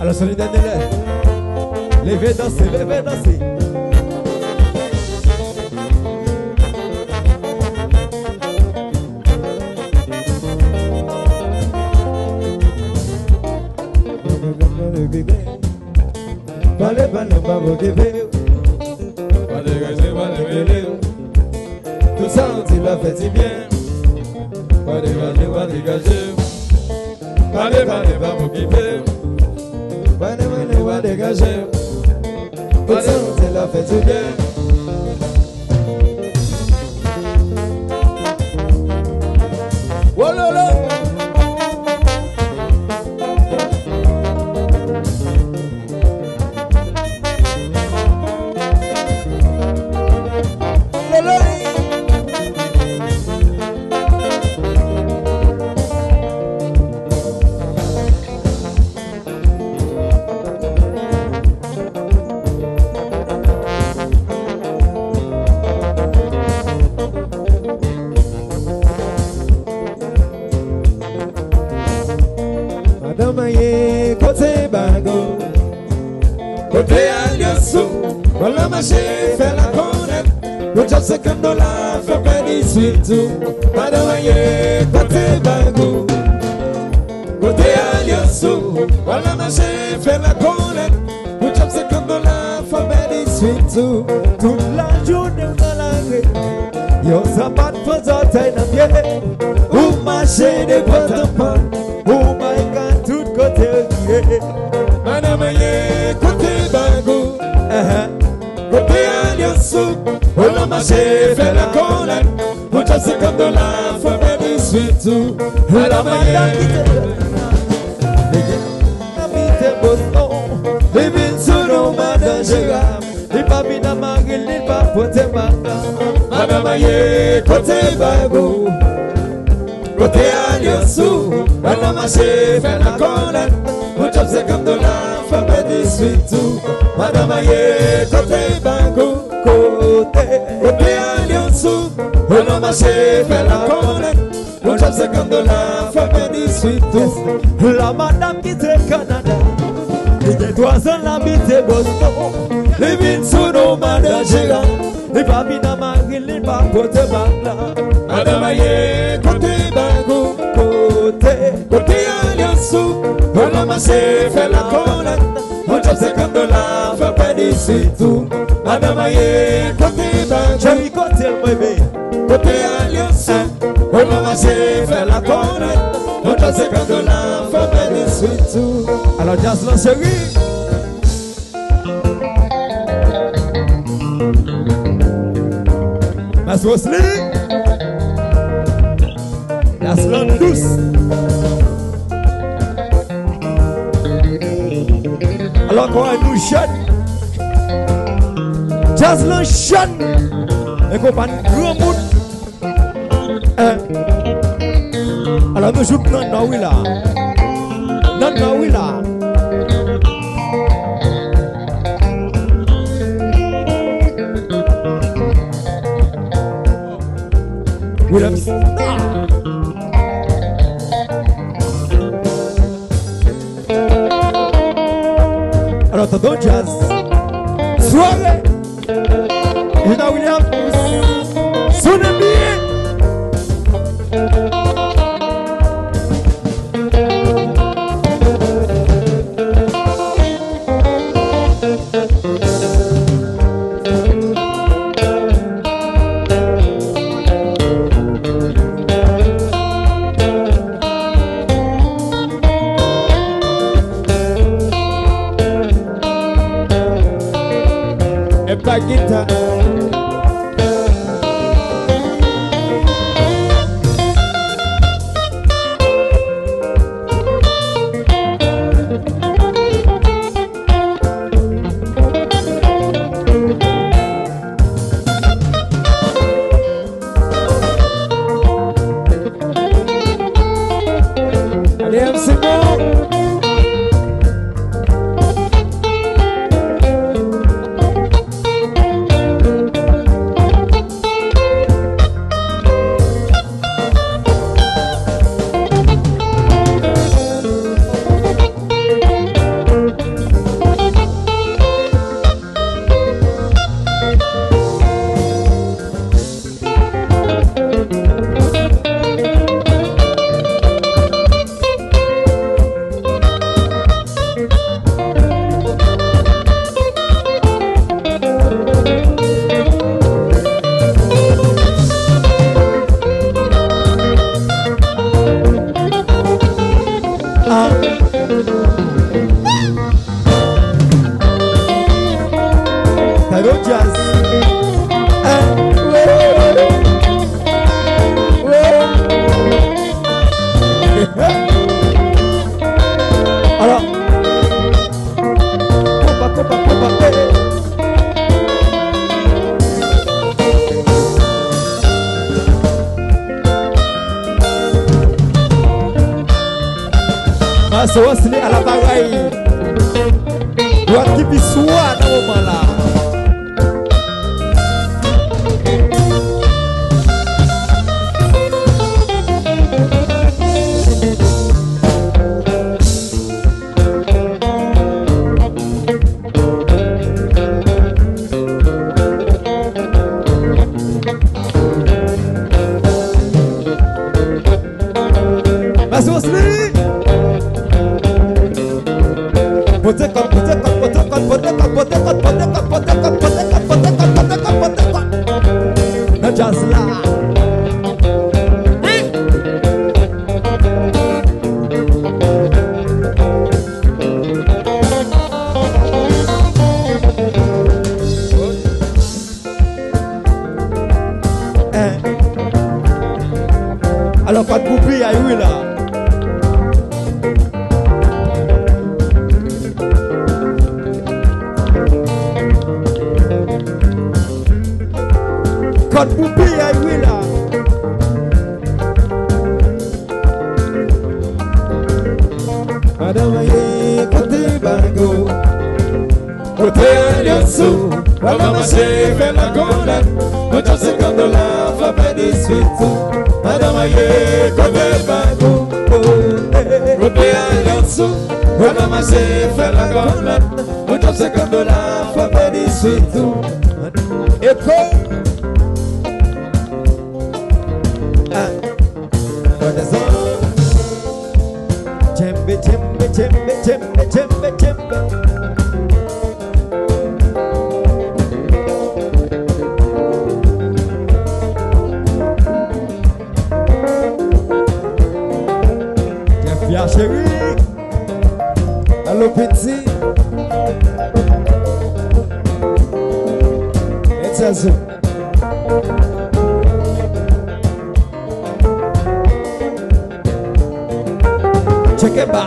Alors, solidarité, levez, dansez, levez, dansez. Tout ça, on l'a fait si bien. Pas dégager. Pas m'occuper. Pas dégager. Tout ça, on l'a fait si bien. Oh là là. Fait la connaître, le job c'est comme $, fait pas d'ici tout. Pas de moyen, côté bagou, côté alliansou. Voilà ma chérie, fait la connaître, le job c'est comme $, fait pas d'ici tout. Toute la journée dans la rue, yo ça pas de faisant taille dans pied. Ou marcher des potes en pan, ou my tout côté lié. Madame Aye, côté bagou. Côté alliansou, on a marché, fait la colère. On job c'est comme $, faut bien dissuiter tout. La madame qui habite Boston, les villes sous nos madame Gérard. Les papis n'a marqué, les papos t'es madame. Madame Aye, côté bagou. Côté alliansou, on a marché, fait la colère. On job c'est comme $, faut bien dissuiter tout. Madame Aye, côté banco, côté alliansou, on a marché, fait la connaître, on job c'est comme $, faut bien dissuiter tout. La madame qui est Canada, les 3 ans l'habite Boston, les villes sous nos madame Gérard, les papis n'a marqué, les papos te battent. Madame Aye, côté banco, côté alliansou, on a marché, fait la connaître. On job c'est comme $, faut pas d'ici tout. Madame Aye, côté banque, j'ai côté le bébé, côté alliance. On va marcher, faire la connaître. On job c'est comme $, faut pas d'ici tout. Alors jazz la chérie. That's what's lit. That's not loose. Alors qu'on nous chante, jazz le chante, et qu'on parle grand monde. Alors nous jouons dans oui là, dans oui là. William Star. Alors t'as d'autres jazz. Soirée. Et là William. Sonnez bien. Maso Wesley à la bagaille. Doit qui puis soit dans le moment là. Maso Wesley. Just lie. Alors pas de goupille à lui là. Pas de goupille à lui là. Madame aïe côté bago, côté allianceau, maman marché fait la condamne, nous t'en $50 va pas des suites. Madame aïe côté bago, côté allianceau, maman marché fait la condamne, nous t'en $50 va pas des suites. Et Chembe, chembe, chembe, chembe, chembe, chembe. Jeffia chérie, allô petit. It's a zoo. Check it back.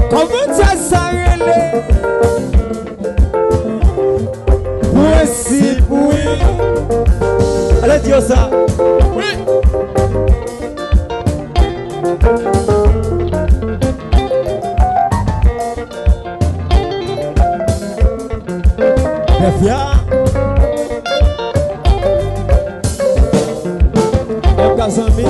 Comment ça s'arrête? Voici oui. Allez dire ça. Oui. Jeffia. Kazami.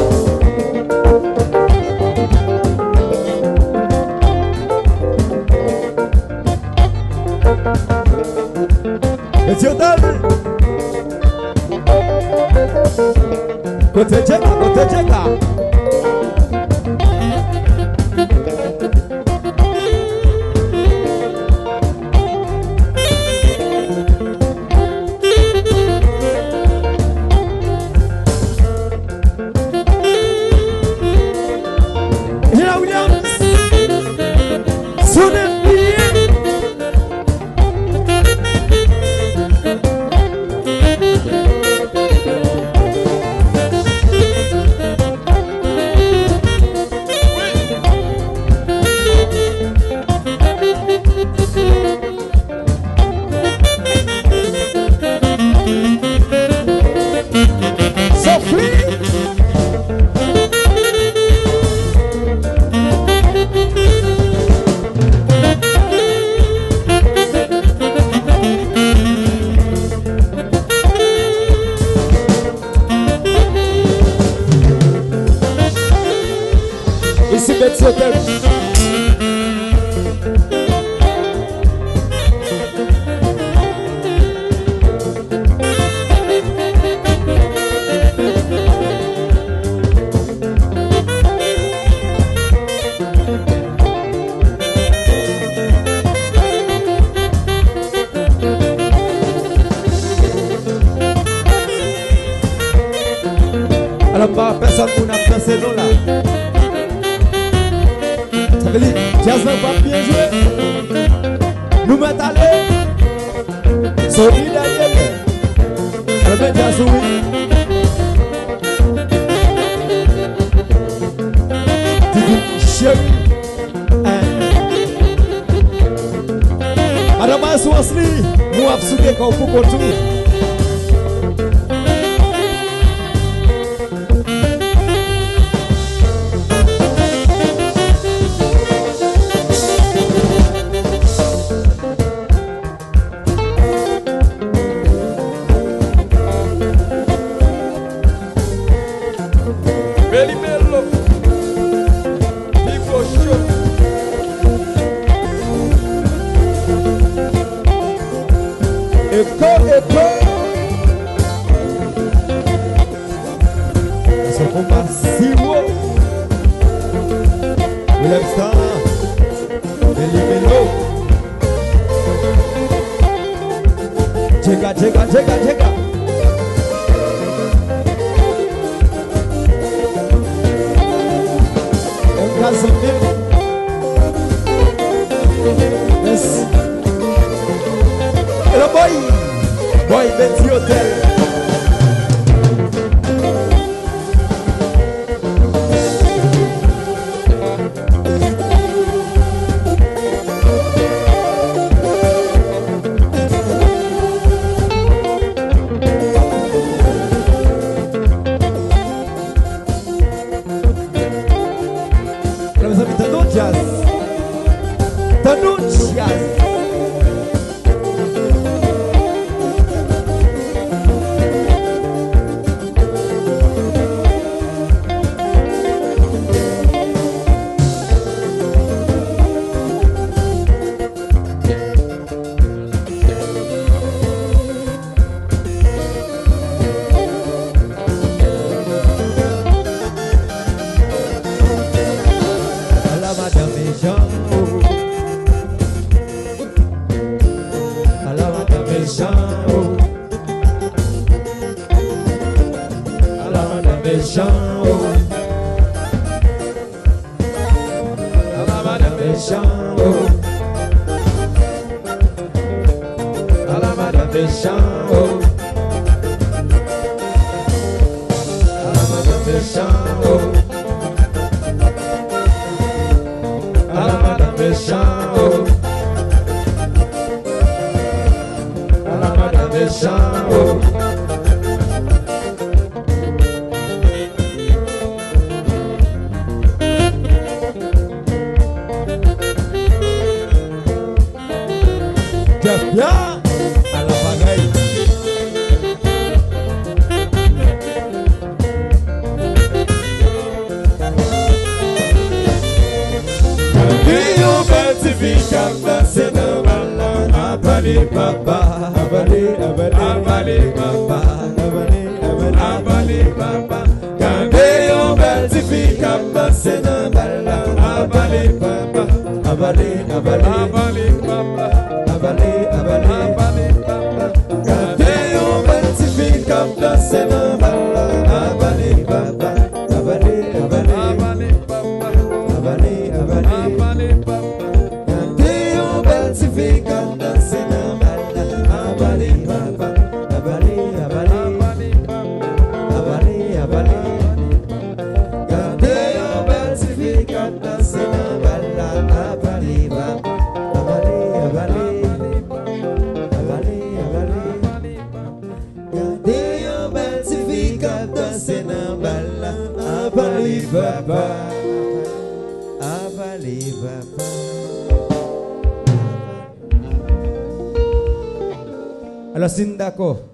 It's your dad. Côté Jeka, côté Jeka. Hila Williams. Sonen. Ici, Betty Hotel. Alors, pas personne pour nous faire ces noms là. Ça veut dire, jazz va bien jouer. Nous mettons aller. Solide à y aller. Alors, jazz oui. chérie. Madame Aswansli, nous avons souhaité qu'on peut continuer. Jega. Yes. Hello boy Betty Hotel. Alors, c'est d'accord.